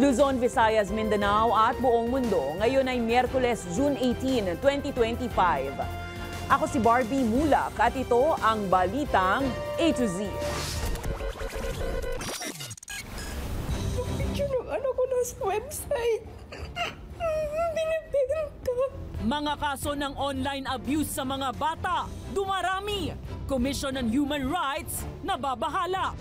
Luzon, Visayas, Mindanao at buong mundo. Ngayon ay Miyerkules, June 18, 2025. Ako si Barbie Mulak at ito ang Balitang A to Z. Picture ng anak ko na sa website. Binibenta. Mga kaso ng online abuse sa mga bata, dumarami. Commission on Human Rights, nababahala.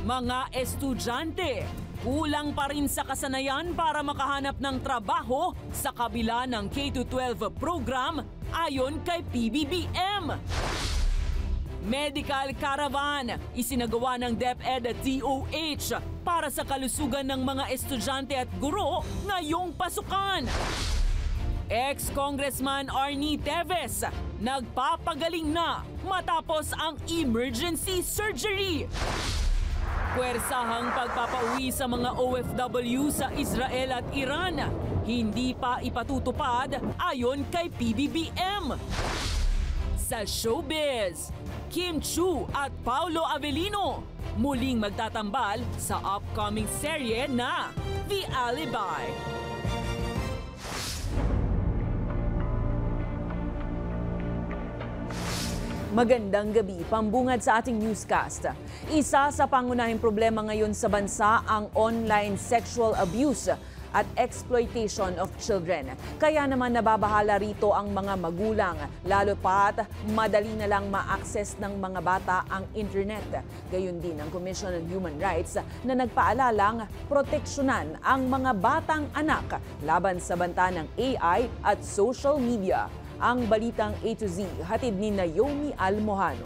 Mga estudyante, kulang pa rin sa kasanayan para makahanap ng trabaho sa kabila ng K-12 program ayon kay PBBM. Medical caravan, isinagawa ng DepEd at DOH para sa kalusugan ng mga estudyante at guro ngayong pasukan. Ex-Congressman Arnie Teves, nagpapagaling na matapos ang emergency surgery. Puwersahang pagpapauwi sa mga OFW sa Israel at Iran, hindi pa ipatutupad ayon kay PBBM. Sa showbiz, Kim Chiu at Paolo Avellino muling magtatambal sa upcoming serye na The Alibi. Magandang gabi, pambungad sa ating newscast. Isa sa pangunahing problema ngayon sa bansa ang online sexual abuse at exploitation of children. Kaya naman nababahala rito ang mga magulang, lalo pat madali na lang ma-access ng mga bata ang internet. Gayon din ang Commission on Human Rights na nagpaalalang proteksyonan ang mga batang anak laban sa banta ng AI at social media. Ang Balitang A to Z, hatid ni Naomi Almohano.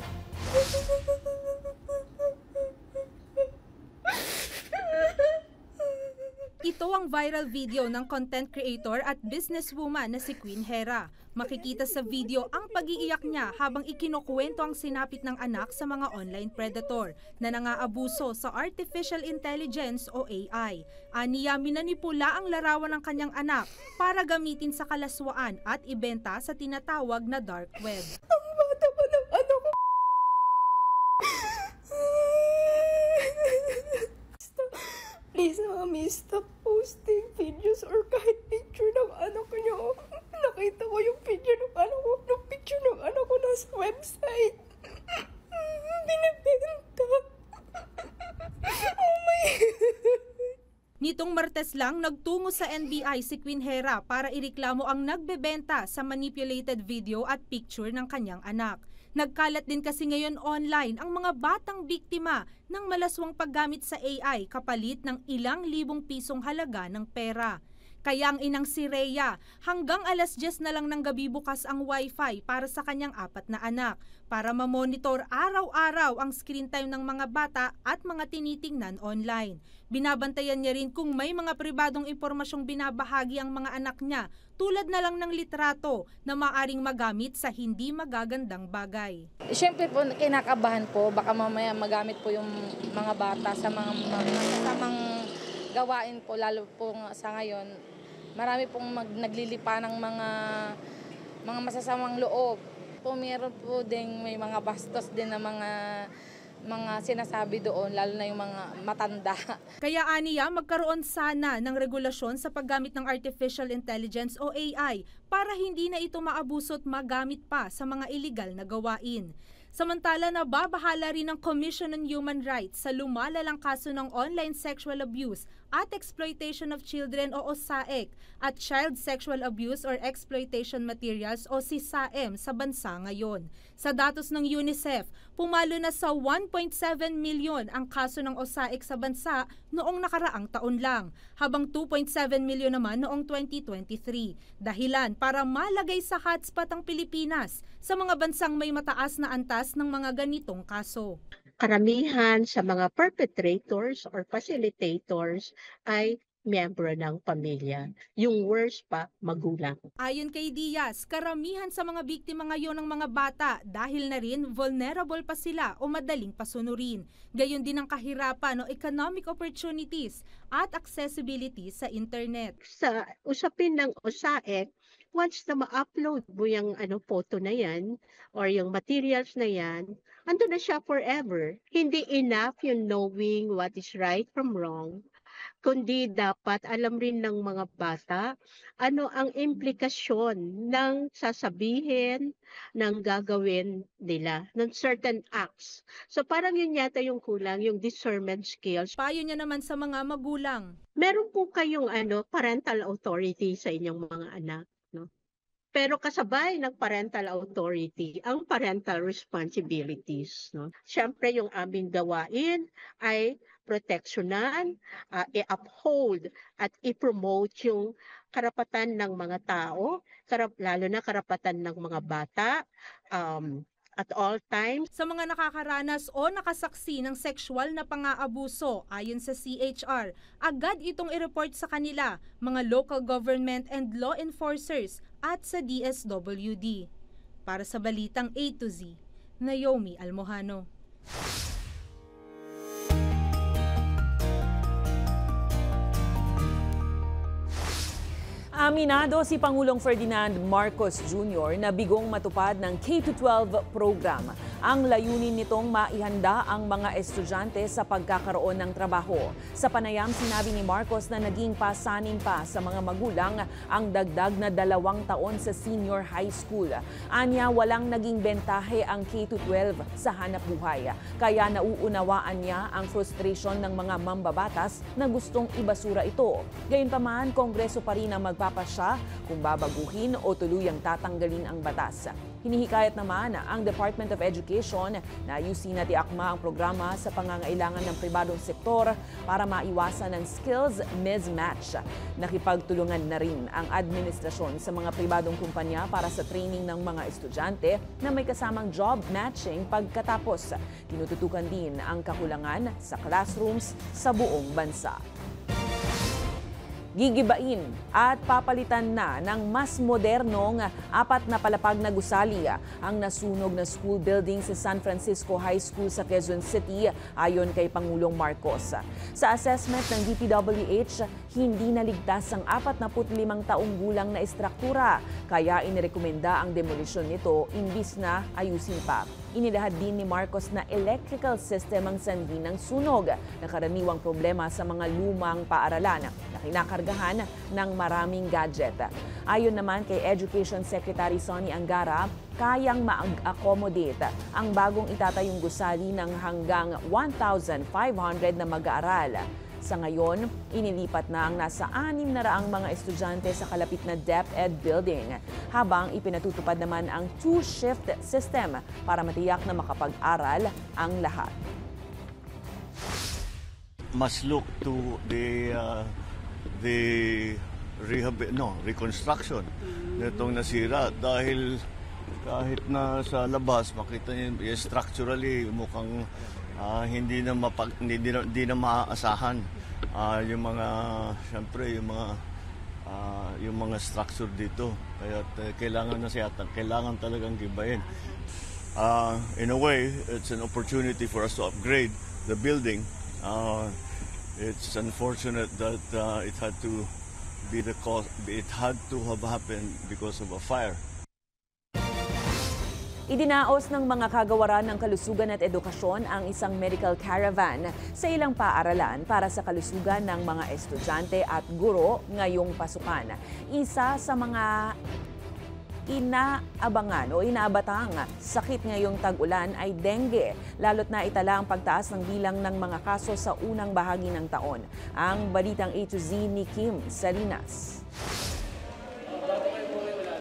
Ito ang viral video ng content creator at businesswoman na si Queen Hera. Makikita sa video ang pag-iiyak niya habang ikinukwento ang sinapit ng anak sa mga online predator na nangaabuso sa artificial intelligence o AI. Aniya, minanipula ang larawan ng kanyang anak para gamitin sa kalaswaan at ibenta sa tinatawag na dark web. Ang bata pa ng anak ko. Please, Mami, stop posting videos or kahit picture ng anak niyo. Nakita ko yung video ng anak ko, ng picture ng anak ko nasa website. Binibenta. Oh my God. Nitong Martes lang, nagtungo sa NBI si Queen Hera para ireklamo ang nagbebenta sa manipulated video at picture ng kanyang anak. Nagkalat din kasi ngayon online ang mga batang biktima ng malaswang paggamit sa AI kapalit ng ilang libong pisong halaga ng pera. Kaya ang inang si Rhea, hanggang alas 10 na lang ng gabi bukas ang wifi para sa kanyang 4 na anak para mamonitor araw-araw ang screen time ng mga bata at mga tinitingnan online. Binabantayan niya rin kung may mga pribadong impormasyong binabahagi ang mga anak niya tulad na lang ng litrato na maaring magamit sa hindi magagandang bagay. Siyempre po, kinakabahan po, baka mamaya magamit po yung mga bata sa mga masasamang gawain po, lalo po sa ngayon. Marami pong naglilipa ng mga masasamang loob. Po, meron po ding may mga bastos din na mga sinasabi doon, lalo na yung mga matanda. Kaya aniya, magkaroon sana ng regulasyon sa paggamit ng artificial intelligence o AI para hindi na ito maabuso at magamit pa sa mga iligal na gawain. Samantala, nababahala rin ng Commission on Human Rights sa lumalalang kaso ng online sexual abuse at exploitation of children o OSAEC at Child Sexual Abuse or Exploitation Materials o CSAM sa bansa ngayon. Sa datos ng UNICEF, pumalo na sa 1.7 milyon ang kaso ng OSAEC sa bansa noong nakaraang taon lang, habang 2.7 milyon naman noong 2023. Dahilan para malagay sa hotspot ang Pilipinas sa mga bansang may mataas na antas ng mga ganitong kaso. Karamihan sa mga perpetrators or facilitators ay miyembro ng pamilya. Yung worst pa, magulang. Ayon kay Diaz, karamihan sa mga biktima ngayon ng mga bata dahil na rin vulnerable pa sila o madaling pasunurin. Gayon din ang kahirapan o economic opportunities at accessibility sa internet. Sa usapin ng OSAEC, once na ma-upload mo yung photo na yan or yung materials na yan, ando na siya forever. Hindi enough yung knowing what is right from wrong. kundi dapat alam rin ng mga bata ano ang implikasyon ng sasabihin, ng gagawin nila, ng certain acts. So parang yun yata yung kulang, yung discernment skills. Payo niya naman sa mga magulang. Meron po kayong parental authority sa inyong mga anak, no? Pero kasabay ng parental authority, ang parental responsibilities, no? Siyempre yung aming gawain ay proteksyonan, i-uphold at i-promote yung karapatan ng mga tao, lalo na karapatan ng mga bata, at all times. Sa mga nakakaranas o nakasaksi ng sexual na pang-aabuso, ayon sa CHR, agad itong i-report sa kanila, mga local government and law enforcers at sa DSWD. Para sa Balitang A to Z, Naomi Almohano. Aminado si Pangulong Ferdinand Marcos Jr. na bigong matupad ng K-12 program. Ang layunin nitong maihanda ang mga estudyante sa pagkakaroon ng trabaho. Sa panayam, sinabi ni Marcos na naging pasanin pa sa mga magulang ang dagdag na 2 taon sa senior high school. Anya, walang naging bentahe ang K-12 sa hanap buhay. Kaya nauunawaan niya ang frustration ng mga mambabatas na gustong ibasura ito. Gayunpaman, Kongreso pa rin ang magpapasya kung babaguhin o tuluyang tatanggalin ang batas. Hinihikayat naman ang Department of Education na ayusin at iakma ang programa sa pangangailangan ng pribadong sektor para maiwasan ang skills mismatch. Nakipagtulungan na rin ang administrasyon sa mga pribadong kumpanya para sa training ng mga estudyante na may kasamang job matching pagkatapos. Tinututukan din ang kakulangan sa classrooms sa buong bansa. Gigibain at papalitan na ng mas modernong 4 na palapag na gusali ang nasunog na school building sa San Francisco High School sa Quezon City ayon kay Pangulong Marcos. Sa assessment ng DPWH, hindi naligtas ang 45 taong gulang na estruktura, kaya inirekomenda ang demolisyon nito imbis na ayusin pa. Inilahad din ni Marcos na electrical system ang sanhi ng sunog na karaniwang problema sa mga lumang paaralan na kinakargahan ng maraming gadget. Ayon naman kay Education Secretary Sonny Angara, kayang ma-accommodate ang bagong itatayong gusali ng hanggang 1,500 na mag-aaral. Sa ngayon, inilipat na ang nasa 600 mga estudyante sa kalapit na DepEd building, habang ipinatutupad naman ang 2-shift system para matiyak na makapag-aral ang lahat. Must look to the reconstruction nitong nasira dahil kahit na sa labas makita niyo structurally mukhang hindi na maaasahan yung mga syempre yung mga structure dito, kaya kailangan talagang gibayin. In a way, it's an opportunity for us to upgrade the building. It's unfortunate that it had to have happened because of a fire. Idinaos ng mga kagawaran ng kalusugan at edukasyon ang isang medical caravan sa ilang paaralan para sa kalusugan ng mga estudyante at guro ngayong pasukan. Isa sa mga inaabangan o inaabatang sakit ngayong tag-ulan ay dengue, lalo't na itala ang pagtaas ng bilang ng mga kaso sa unang bahagi ng taon. Ang Balitang A to Z ni Kim Salinas.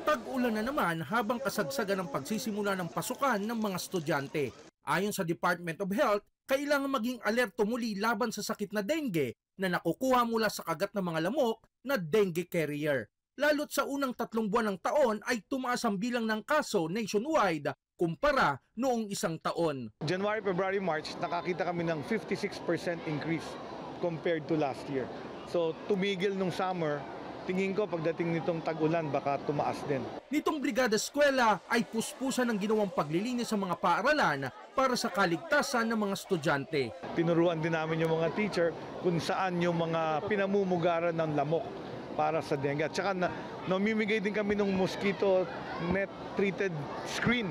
Tag-ulan na naman habang kasagsagan ng pagsisimula ng pasukan ng mga estudyante. Ayon sa Department of Health, kailangan maging alerto muli laban sa sakit na dengue na nakukuha mula sa kagat ng mga lamok na dengue carrier. Lalo't sa unang 3 buwan ng taon ay tumaas ang bilang ng kaso nationwide kumpara noong 1 taon. January, February, March, nakakita kami ng 56% increase compared to last year. So tumigil nung summer. Tingin ko pagdating nitong tag-ulan baka tumaas din. Nitong Brigada Eskwela ay puspusan ng ginawang paglilinis sa mga paaralan para sa kaligtasan ng mga estudyante. Tinuruan din namin yung mga teacher kung saan yung mga pinamumugaran ng lamok para sa dengue. At saka namimigay din kami ng mosquito net treated screen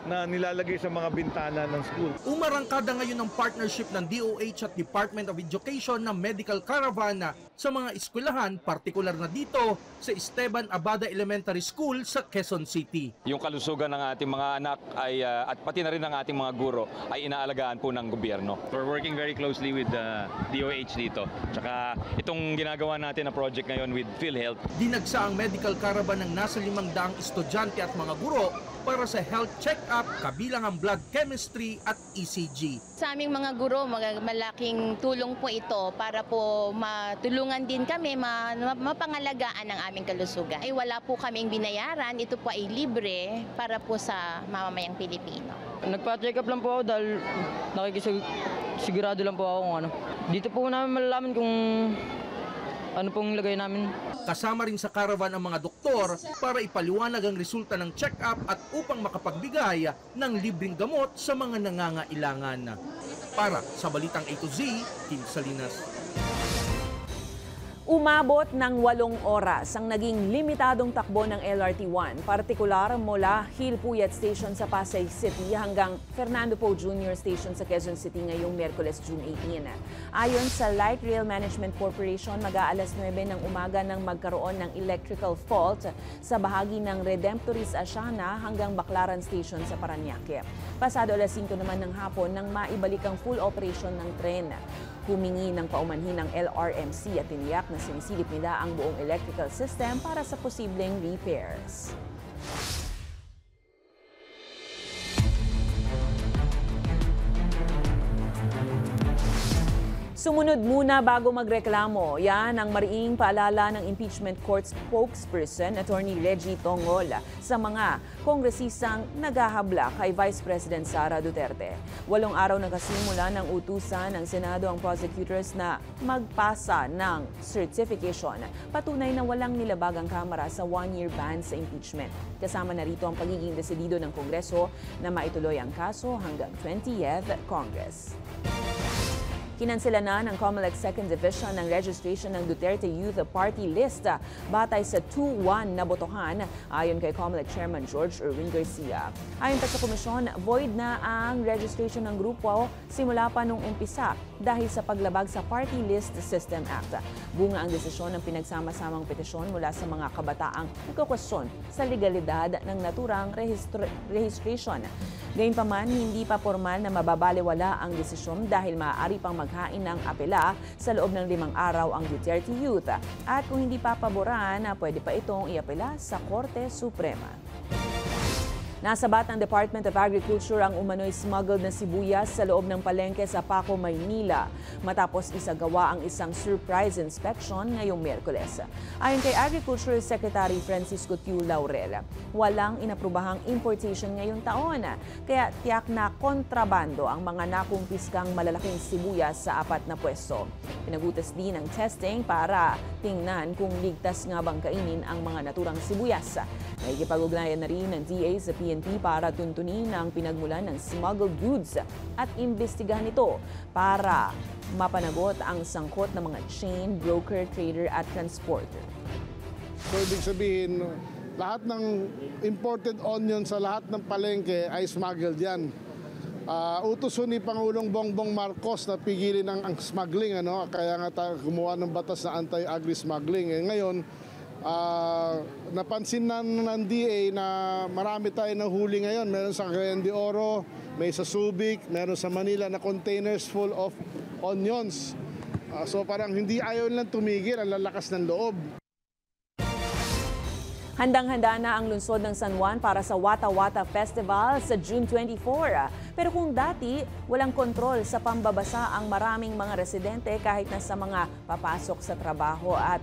na nilalagay sa mga bintana ng school. Umarangkada ngayon ang partnership ng DOH at Department of Education ng medical caravan sa mga eskwelahan, partikular na dito sa Esteban Abada Elementary School sa Quezon City. Yung kalusugan ng ating mga anak ay, at pati na rin ng ating mga guro ay inaalagaan po ng gobyerno. We're working very closely with the DOH dito. Tsaka itong ginagawa natin na project ngayon with PhilHealth. Dinagsa ang medical caravan ng nasa 500 estudyante at mga guro para sa health check-up kabilang ang blood chemistry at ECG. Sa aming mga guro, malaking tulong po ito para po matulungan din kami mapangalagaan ang aming kalusugan. Ay wala po kaming binayaran, ito po ay libre para po sa mamamayang Pilipino. Nagpa-check up lang po ako dahil nakikisigurado lang po ako kung ano. Dito po namin malalaman kung ano pong lagay namin. Kasama rin sa caravan ang mga doktor para ipaliwanag ang resulta ng check-up at upang makapagbigay ng libreng gamot sa mga nangangailangan. Para sa Balitang A to Z, Kim Salinas. Umabot ng 8 oras ang naging limitadong takbo ng LRT-1, partikular mula Hilpuyat Station sa Pasay City hanggang Fernando Poe Jr. Station sa Quezon City ngayong Miyerkules, June 18. Ayon sa Light Rail Management Corporation, mag-aalas 9 ng umaga nang magkaroon ng electrical fault sa bahagi ng Redemptoris Asiana hanggang Baclaran Station sa Parañaque. Pasado alas 5 naman ng hapon nang maibalik ang full operation ng tren. Humingi ng paumanhin ng LRMC at tiniyak na sinisilip nila ang buong electrical system para sa posibleng repairs. Sumunod muna bago magreklamo. Yan ang mariing paalala ng impeachment court spokesperson, Attorney Reggie Tongol, sa mga kongresistang naghahabla kay Vice President Sara Duterte. 8 araw na kasimula ng utusan ng Senado ang prosecutors na magpasa ng certification. Patunay na walang nilabag ang Kamara sa 1-year ban sa impeachment. Kasama na rito ang pagiging desidido ng Kongreso na maituloy ang kaso hanggang 20th Congress. Kinansela na ng COMELEC 2nd Division ng registration ng Duterte Youth Party List batay sa 2-1 na botohan ayon kay COMELEC Chairman George Erwin Garcia. Ayon pa sa komisyon, void na ang registration ng grupo simula pa nung umpisa dahil sa paglabag sa Party List System Act. Bunga ang desisyon ng pinagsama-samang petisyon mula sa mga kabataang nagkukwestiyon sa legalidad ng naturang registration. Gayunpaman, hindi pa formal na mababaliwala ang desisyon dahil maaari pang maghain ng apela sa loob ng 5 araw ang Duterte Youth. At kung hindi papaboran, pwede pa itong iapela sa Korte Suprema. Nasabat ng Department of Agriculture ang umano'y smuggled na sibuyas sa loob ng palengke sa Paco, Maynila matapos isagawa ang isang surprise inspection ngayong Miyerkules. Ayon kay Agriculture Secretary Francisco Tiu Laurel, walang inaprubahang importation ngayong taon kaya tiyak na kontrabando ang mga nakumpiskang malalaking sibuyas sa 4 na pwesto. Pinagutas din ang testing para tingnan kung ligtas nga bang kainin ang mga naturang sibuyas. Nakikipag-ugnayan na rin ng DA sa PNP para tuntunin ang pinagmulan ng smuggled goods at imbestigahan ito para mapanagot ang sangkot ng mga chain, broker, trader at transporter. So ibig sabihin, lahat ng imported onion sa lahat ng palengke ay smuggled yan. Utos ni Pangulong Bongbong Marcos na pigilin ang smuggling, kaya nga gumawa ng batas na anti-agri-smuggling. Ngayon, napansin ng DA na marami tayo na huli ngayon. Meron sa Cagayan de Oro, may sa Subic, meron sa Manila na containers full of onions. So parang hindi ayaw lang tumigil, ang lalakas ng loob. Handang-handa na ang lungsod ng San Juan para sa Wata Wata Festival sa June 24. Pero kung dati, walang kontrol sa pambabasa ang maraming mga residente kahit na sa mga papasok sa trabaho at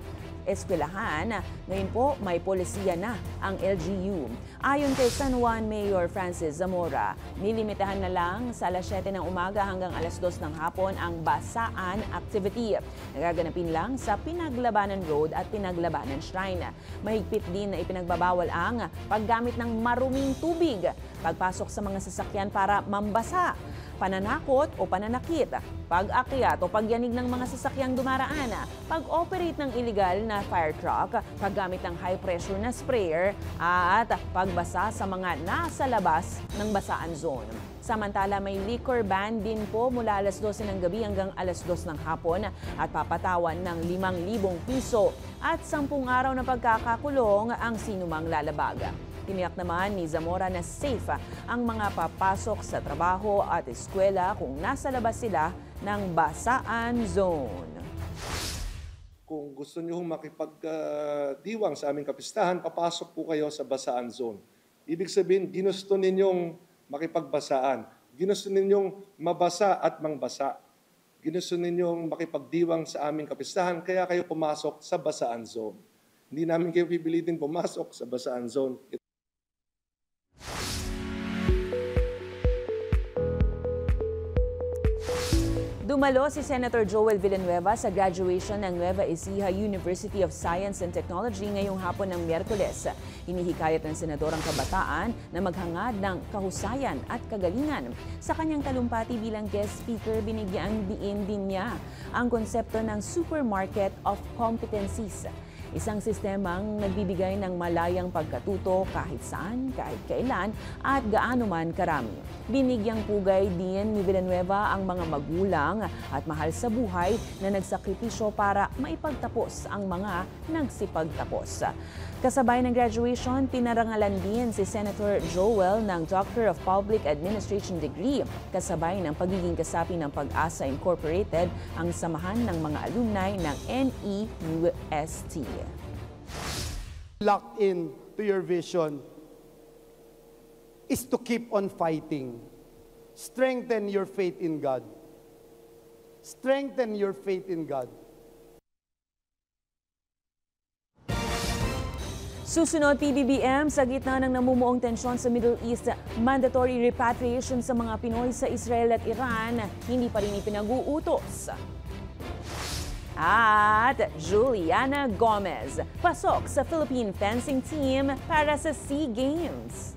eskwelahan, ngayon po may polisiya na ang LGU. Ayon kay San Juan Mayor Francis Zamora, nilimitahan na lang sa alas 7 ng umaga hanggang alas 2 ng hapon ang basaan activity. Nagaganapin lang sa Pinaglabanan Road at Pinaglabanan Shrine. Mahigpit din na ipinagbabawal ang paggamit ng maruming tubig, pagpasok sa mga sasakyan para mambasa, pananakot o pananakit, pag-akyat o pagyanig ng mga sasakyang dumaraan, pag-operate ng illegal na fire truck, paggamit ng high-pressure na sprayer, at pagbasa sa mga nasa labas ng basaan zone. Samantala, may liquor ban din po mula alas 12 ng gabi hanggang alas 2 ng hapon at papatawan ng 5,000 piso at 10 araw na pagkakakulong ang sinumang lalabag. Tiniyak naman ni Zamora na safe ang mga papasok sa trabaho at eskwela kung nasa labas sila ng basaan zone. Kung gusto niyo makipagdiwang sa aming kapistahan, papasok po kayo sa basaan zone. Ibig sabihin, ginusto ninyong makipagbasaan. Ginusto ninyong mabasa at mangbasa. Ginusto ninyong makipagdiwang sa aming kapistahan, kaya kayo pumasok sa basaan zone. Hindi namin kayo pipilitin pumasok sa basaan zone. Dumalo si Senator Joel Villanueva sa graduation ng Nueva Ecija University of Science and Technology ngayong hapon ng Miyerkules. Hinihikayat ng senador ang kabataan na maghangad ng kahusayan at kagalingan. Sa kanyang talumpati bilang guest speaker, binigyang diin din niya ang konsepto ng Supermarket of Competencies. Isang sistemang nagbibigay ng malayang pagkatuto kahit saan, kahit kailan at gaano man karami. Binigyang pugay din ni Villanueva ang mga magulang at mahal sa buhay na nagsakripisyo para maipagtapos ang mga nagsipagtapos. Kasabay ng graduation, pinarangalan din si Senator Joel ng Doctor of Public Administration degree, kasabay ng pagiging kasapi ng Pag-asa Incorporated, ang samahan ng mga alumni ng NEUST. Locked in to your vision is to keep on fighting. Strengthen your faith in God. Strengthen your faith in God. Susunod, PBBM, sa gitna ng namumuong tensyon sa Middle East, mandatory repatriation sa mga Pinoy sa Israel at Iran, hindi pa rin ipinag-uutos. At Juliana Gomez, pasok sa Philippine fencing team para sa SEA Games.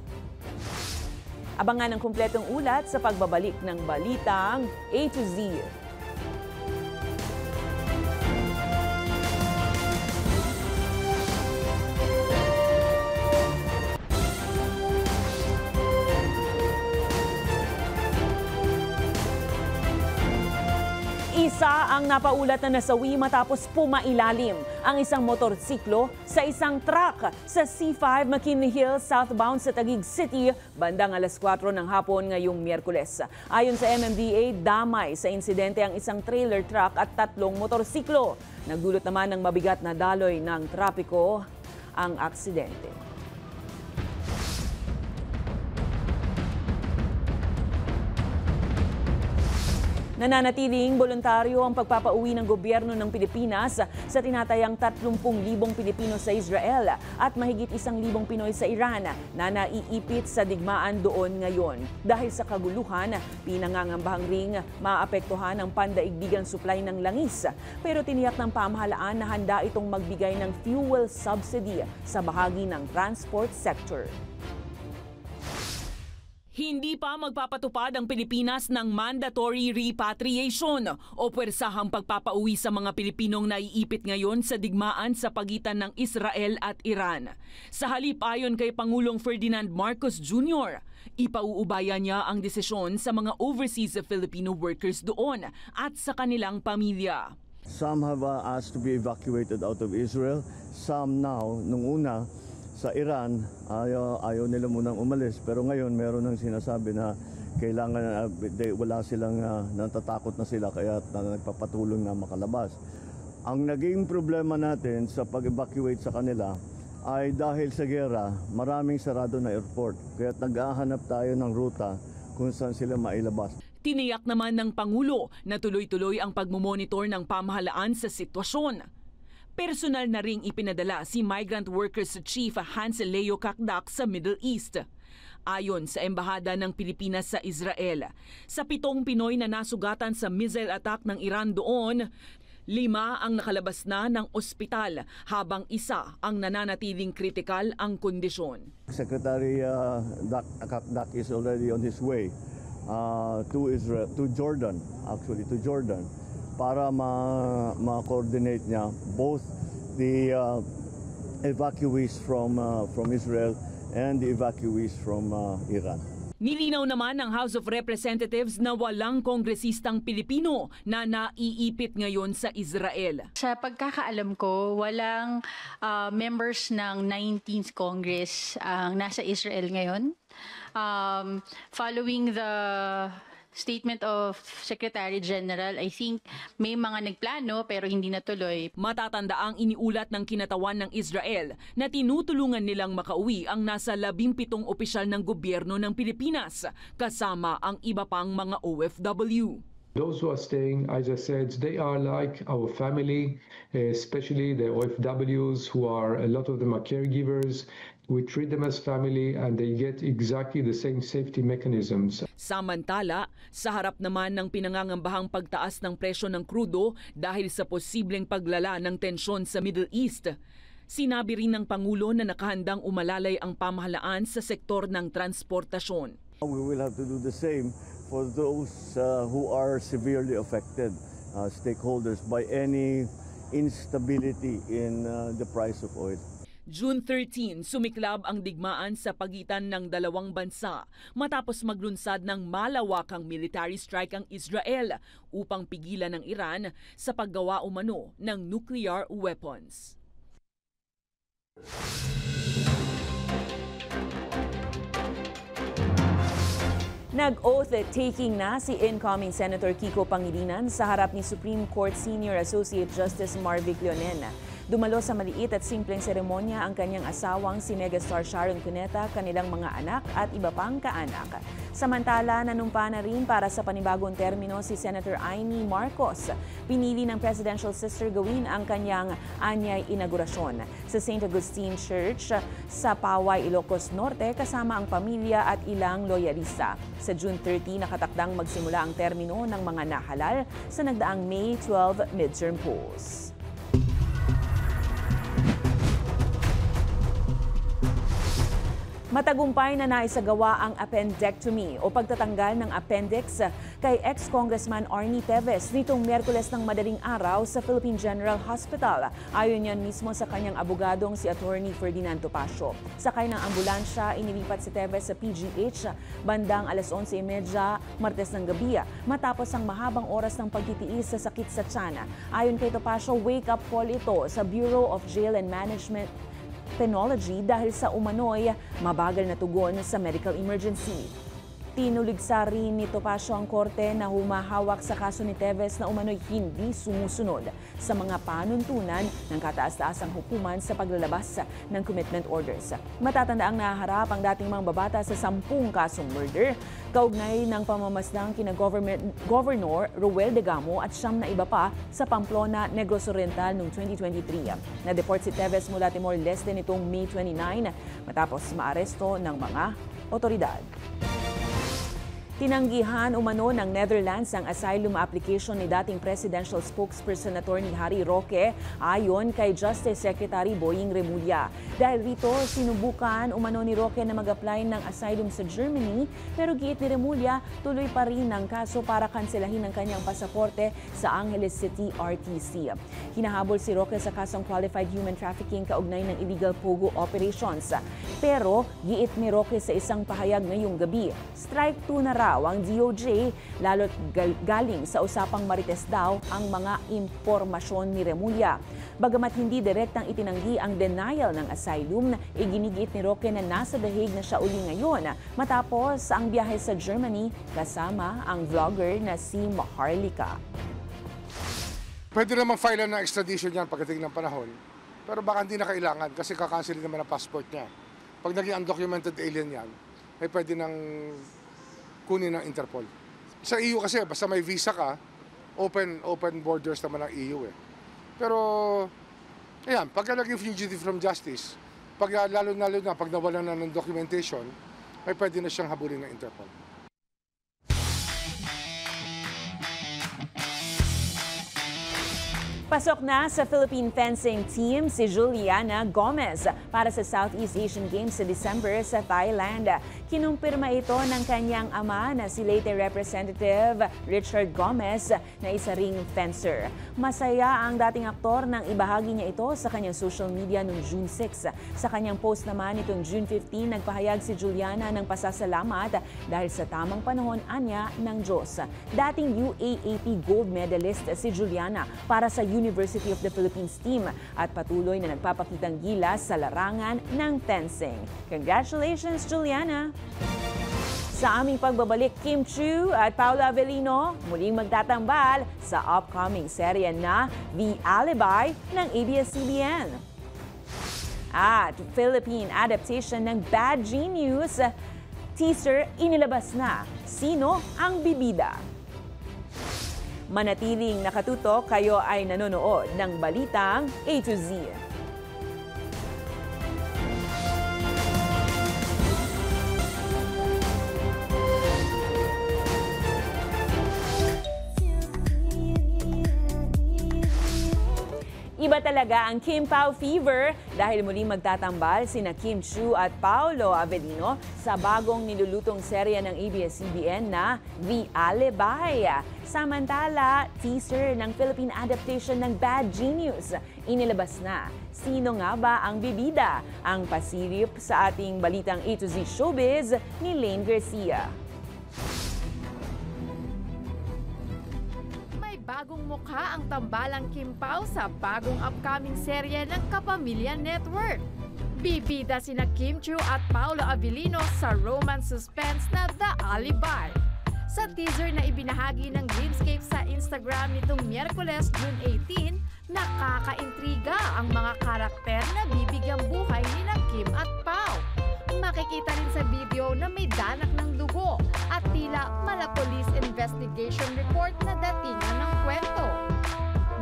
Abangan ang kumpletong ulat sa pagbabalik ng Balitang A to Z. Isa ang napaulat na nasawi matapos pumailalim ang isang motorsiklo sa isang truck sa C5 McKinley Hills southbound sa Taguig City bandang alas 4 ng hapon ngayong Miyerkules. Ayon sa MMDA, damay sa insidente ang isang trailer truck at 3 motorsiklo. Nagdulot naman ng mabigat na daloy ng trapiko ang aksidente. Nananatiling voluntaryo ang pagpapauwi ng gobyerno ng Pilipinas sa tinatayang 30,000 Pilipino sa Israel at mahigit 1,000 Pinoy sa Iran na naiipit sa digmaan doon ngayon. Dahil sa kaguluhan, pinangangambahang ring maapektuhan ang pandaigdigang supply ng langis. Pero tiniyak ng pamahalaan na handa itong magbigay ng fuel subsidy sa bahagi ng transport sector. Hindi pa magpapatupad ang Pilipinas ng mandatory repatriation o pwersahang pagpapauwi sa mga Pilipinong naiipit ngayon sa digmaan sa pagitan ng Israel at Iran. Sa halip, ayon kay Pangulong Ferdinand Marcos Jr., ipauubaya niya ang desisyon sa mga overseas Filipino workers doon at sa kanilang pamilya. Some have asked to be evacuated out of Israel. Some now, nung una, sa Iran, ayaw nila munang umalis. Pero ngayon, meron nang sinasabi na kailangan, wala silang, natatakot na sila kaya nagpapatulong na makalabas. Ang naging problema natin sa pag-evacuate sa kanila ay dahil sa gera, maraming sarado na airport. Kaya nag-ahanap tayo ng ruta kung saan sila mailabas. Tiniyak naman ng Pangulo na tuloy-tuloy ang pagmumonitor ng pamahalaan sa sitwasyon. Personal na ring ipinadala si Migrant Workers Chief Hans Leo Kakdak sa Middle East. Ayon sa Embahada ng Pilipinas sa Israel, sa 7 Pinoy na nasugatan sa missile attack ng Iran doon, 5 ang nakalabas na ng ospital habang 1 ang nananatiling kritikal ang kondisyon. Secretary Kakdak is already on his way to Israel, to Jordan, para ma-coordinate niya both the evacuees from Israel and the evacuees from Iran. Nilinaw naman ng House of Representatives na walang kongresistang Pilipino na naiipit ngayon sa Israel. Sa pagkakaalam ko, walang members ng 19th Congress ang nasa Israel ngayon. Following the statement of Secretary General, I think may mga nagplano pero hindi natuloy. Matatandaang iniulat ng kinatawan ng Israel na tinutulungan nilang makauwi ang nasa 17 opisyal ng gobyerno ng Pilipinas, kasama ang iba pang mga OFW. Those who are staying, as I said, they are like our family, especially the OFWs who are, a lot of them are caregivers. We treat them as family and they get exactly the same safety mechanisms. Samantala, sa harap naman ng pinangangambahang pagtaas ng presyo ng krudo dahil sa posibleng paglala ng tensyon sa Middle East, sinabi rin ng Pangulo na nakahandang umalalay ang pamahalaan sa sektor ng transportasyon. We will have to do the same for those who are severely affected, stakeholders, by any instability in the price of oil. June 13, sumiklab ang digmaan sa pagitan ng dalawang bansa matapos maglunsad ng malawakang military strike ang Israel upang pigilan ng Iran sa paggawa umano ng nuclear weapons. Nag-oath taking na si incoming Senator Kiko Pangilinan sa harap ni Supreme Court Senior Associate Justice Marvic Leonen. Dumalo sa maliit at simpleng seremonya ang kanyang asawang si megastar Sharon Cuneta, kanilang mga anak at iba pang kaanak. Samantala, nanumpa na rin para sa panibagong termino si Senator Amy Marcos. Pinili ng presidential sister gawin ang kanyang anyay inaugurasyon sa St. Augustine Church sa Paway, Ilocos Norte kasama ang pamilya at ilang loyalista. Sa June 30, nakatakdang magsimula ang termino ng mga nahalal sa nagdaang May 12 midterm polls. Matagumpay na naisagawa ang appendectomy o pagtatanggal ng appendix kay ex-Congressman Arnie Teves nitong Miyerkules ng madaling araw sa Philippine General Hospital. Ayon yan mismo sa kanyang abogadong si Attorney Ferdinand Topacio. Sakay ng ambulansya, inilipat si Teves sa PGH bandang alas 11:30 Martes ng gabi matapos ang mahabang oras ng pagtitiis sa sakit sa tiyan. Ayon kay Topacio, wake-up call ito sa Bureau of Jail and Management Penology dahil sa umano'y mabagal na tugon sa medical emergency. Tinuligsa rin ni Topacio ang korte na humahawak sa kaso ni Teves na umano'y hindi sumusunod sa mga panuntunan ng kataas-taasang hukuman sa paglalabas ng commitment orders. Matatanda ang naharap ang dating mga babata sa 10 kasong murder, kaugnay ng pamamasdang kina Governor Roel de Gamo at 9 na iba pa sa Pamplona, Negros Oriental noong 2023. Na-deport si Teves mula Timor-Leste nitong May 29 matapos maaresto ng mga otoridad. Tinanggihan umano ng Netherlands ang asylum application ni dating presidential spokesperson Attorney Harry Roque ayon kay Justice Secretary Boying Remulla. Dahil rito, sinubukan umano ni Roque na mag-apply ng asylum sa Germany pero giit ni Remulla tuloy pa rin ang kaso para kanselahin ang kanyang pasaporte sa Angeles City RTC. Hinahabol si Roque sa kasong qualified human trafficking kaugnay ng illegal pogo operations. Pero giit ni Roque sa isang pahayag ngayong gabi, strike 2 na raw ang DOJ, lalo't galing sa usapang marites daw ang mga impormasyon ni Remulla. Bagamat hindi direktang itinanggi ang denial ng asylum, iginigiit ni Roque na nasa The Hague na siya uli ngayon matapos ang biyahe sa Germany kasama ang vlogger na si Maharlika. Pwede namang file na extradition yan pagdating ng panahon, pero baka hindi na kailangan kasi kakancelin naman ang passport niya. Pag naging undocumented alien yan, ay pwede nang kunin ng Interpol. Sa EU kasi, basta may visa ka, open borders naman ng EU eh. Pero, ayan, pagka naging fugitive from justice, lalo na pag nawalan na ng documentation, ay pwede na siyang habulin ng Interpol. Pasok na sa Philippine fencing team si Juliana Gomez para sa Southeast Asian Games sa December sa Thailand. Kinumpirma ito ng kanyang ama na si Leyte Representative Richard Gomez na isa ring fencer. Masaya ang dating aktor nang ibahagi niya ito sa kanyang social media noong June 6. Sa kanyang post naman itong June 15, nagpahayag si Juliana ng pasasalamat dahil sa tamang panahon anya ng Diyos. Dating UAAP gold medalist si Juliana para sa University of the Philippines team at patuloy na nagpapakitang gilas sa larangan ng fencing. Congratulations, Juliana! Sa aming pagbabalik, Kim Chiu at Paolo Avellino muling magtatambal sa upcoming serye na The Alibi ng ABS-CBN. At Philippine adaptation ng Bad Genius, teaser inilabas na. Sino ang bibida? Manatiling nakatutok, kayo ay nanonood ng Balitang A to Z. Iba talaga ang Kim Pao fever dahil muling magtatambal sina Kim Chiu at Paolo Avellino sa bagong nilulutong serya ng ABS-CBN na The Alibi. Samantala, teaser ng Philippine adaptation ng Bad Genius inilabas na. Sino nga ba ang bibida? Ang pasilip sa ating Balitang A to Z Showbiz ni Lane Garcia. Bagong mukha ang tambalang Kim Pao sa bagong upcoming serye ng Kapamilya Network. Bibida sina Kim Chiu at Paolo Avellino sa romance suspense na The Alibi. Sa teaser na ibinahagi ng Dreamscape sa Instagram nitong Miyerkules, June 18, nakakaintriga ang mga karakter na bibigyang buhay ni Kim at Pao. Makikita rin sa video na may danak ng dugo at tila mala police investigation report na datingan ng kwento.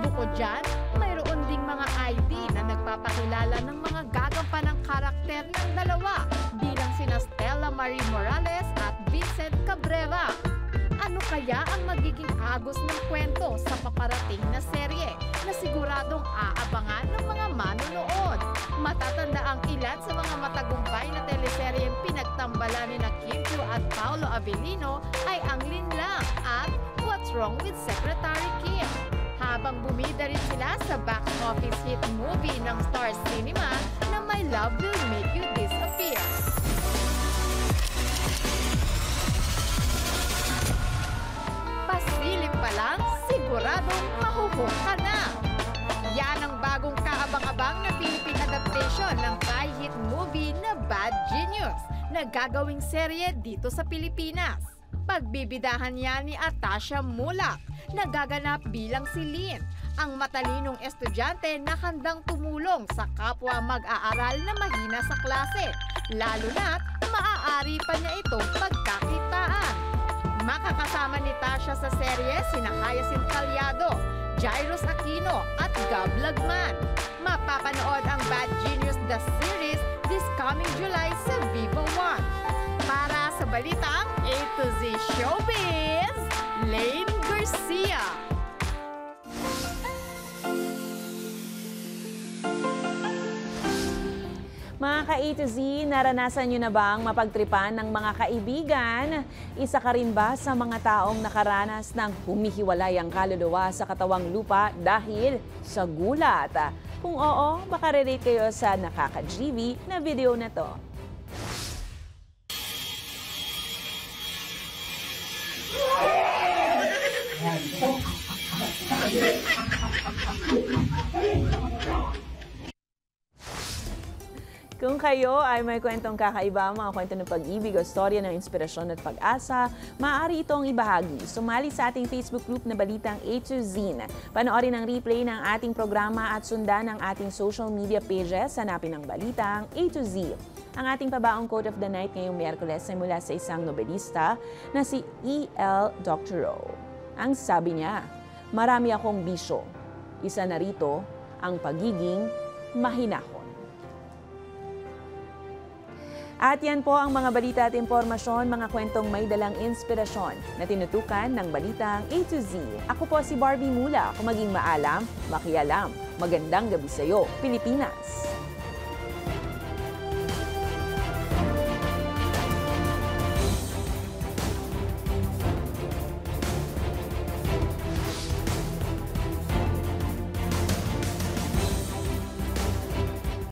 Bukod dyan, mayroon ding mga ID na nagpapakilala ng mga gagampanang karakter ng dalawa bilang sina Stella Marie Morales at Vincent Cabrera. Ano kaya ang magiging agos ng kwento sa paparating na serye na siguradong aabangan ng mga manonood? Matatanda ang ilan sa mga matagumpay na teleseryeng pinagtambalan ni Kim Chiu at Paolo Avellino ay ang Linlang at What's Wrong with Secretary Kim. Habang bumida rin sila sa box office hit movie ng Star Cinema na My Love Will Make You Disappear. Pasilip pa lang, siguradong mahuhuk ka na. Yan ang bagong kaabang-abang na Philippine adaptation ng hit movie na Bad Genius na gagawing serye dito sa Pilipinas. Pagbibidahan niya ni Atasha Mulak na gaganap bilang si Lynn, ang matalinong estudyante na handang tumulong sa kapwa mag-aaral na mahina sa klase, lalo na't maaari pa niya itong pagkakitaan. Makakasama ni Tasha sa serye sina Hyacinth Calyado, Jairus Aquino at Gab Lagman. Mapapanood ang Bad Genius The Series this coming July sa Viva One. Para sa Balitang A to Z Showbiz, Lane Garcia. Mga ka-A to Z, naranasan nyo na bang mapagtripan ng mga kaibigan? Isa ka rin ba sa mga taong nakaranas ng humihiwalay ang kaluluwa sa katawang lupa dahil sa gulat? Kung oo, baka relate kayo sa nakaka-GV na video na to. Kung kayo ay may kwentong kakaiba, mga kwento ng pag-ibig o storya ng inspirasyon at pag-asa, maaari itong ibahagi. Sumali sa ating Facebook group na Balitang A to Z. Panoorin ang replay ng ating programa at sundan ang ating social media pages. Hanapin ang Balitang A to Z. Ang ating pabaong quote of the night ngayong Miyerkules ay mula sa isang nobelista na si E.L. Doctorow. Ang sabi niya, "Marami akong bisyo. Isa na rito ang pagiging mahinahon." At yan po ang mga balita at impormasyon, mga kwentong may dalang inspirasyon na tinutukan ng Balitang A to Z. Ako po si Barbie Mula. Kung maging maalam, makialam. Magandang gabi sa iyo, Pilipinas!